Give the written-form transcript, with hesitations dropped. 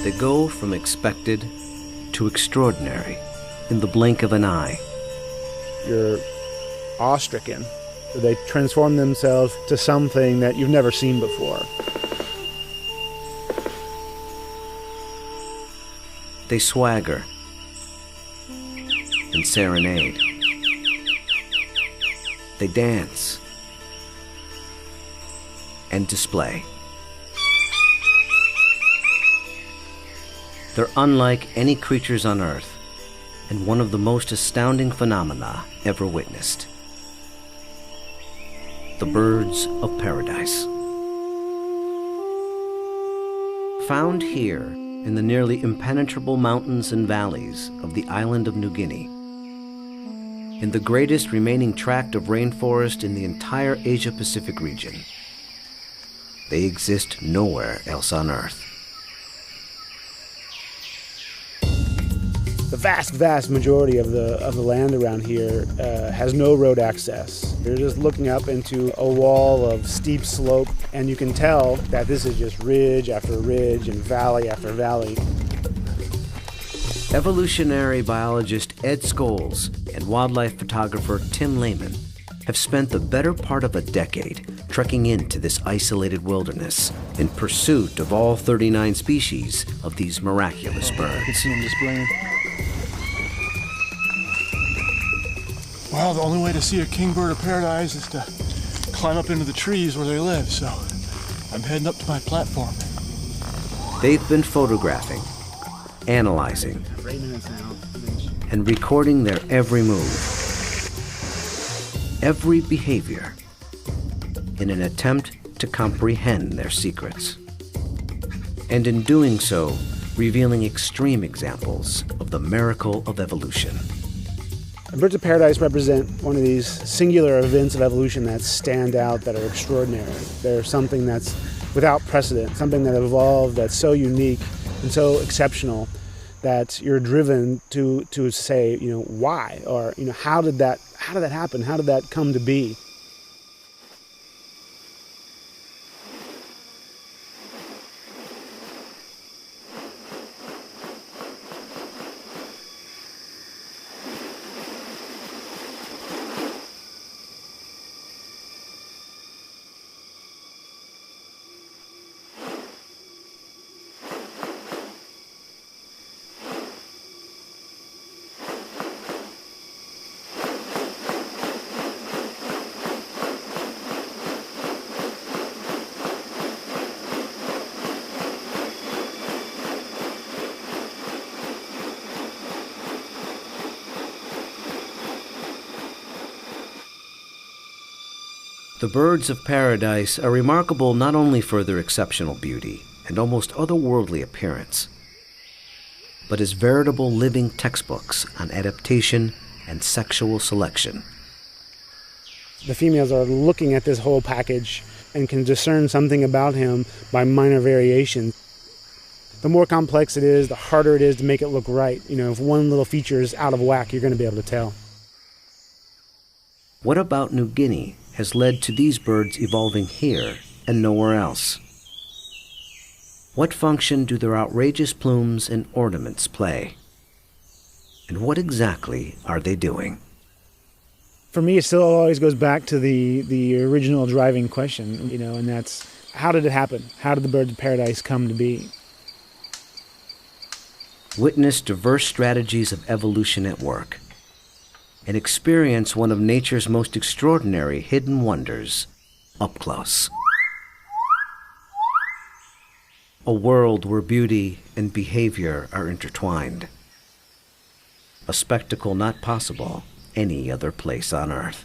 They go from expected to extraordinary in the blink of an eye. You're awestricken. They transform themselves to something that you've never seen before. They swagger and serenade. They dance and display. They're unlike any creatures on Earth, and one of the most astounding phenomena ever witnessed. The birds of paradise. Found here in the nearly impenetrable mountains and valleys of the island of New Guinea, in the greatest remaining tract of rainforest in the entire Asia-Pacific region. They exist nowhere else on Earth. The vast majority of the land around here has no road access. You're just looking up into a wall of steep slope, and you can tell that this is just ridge after ridge and valley after valley. Evolutionary biologist Ed Scholes and wildlife photographer Tim Lehman have spent the better part of a decade trekking into this isolated wilderness in pursuit of all 39 species of these miraculous birds. You can see them displaying. Well, the only way to see a kingbird of paradise is to climb up into the trees where they live, so I'm heading up to my platform. They've been photographing, analyzing, and recording their every move, every behavior, in an attempt to comprehend their secrets. And in doing so, revealing extreme examples of the miracle of evolution. And birds of paradise represent one of these singular events of evolution that stand out, that are extraordinary. They're something that's without precedent, something that evolved that's so unique and so exceptional that you're driven to say, why? Or, how did that happen? How did that come to be? The birds of paradise are remarkable not only for their exceptional beauty and almost otherworldly appearance, but as veritable living textbooks on adaptation and sexual selection. The females are looking at this whole package and can discern something about him by minor variation. The more complex it is, the harder it is to make it look right. If one little feature is out of whack, you're going to be able to tell. What about New Guinea has led to these birds evolving here and nowhere else? What function do their outrageous plumes and ornaments play? And what exactly are they doing? For me, it still always goes back to the original driving question, and that's, how did it happen? How did the birds of paradise come to be? Witness diverse strategies of evolution at work, and experience one of nature's most extraordinary hidden wonders up close. A world where beauty and behavior are intertwined. A spectacle not possible any other place on Earth.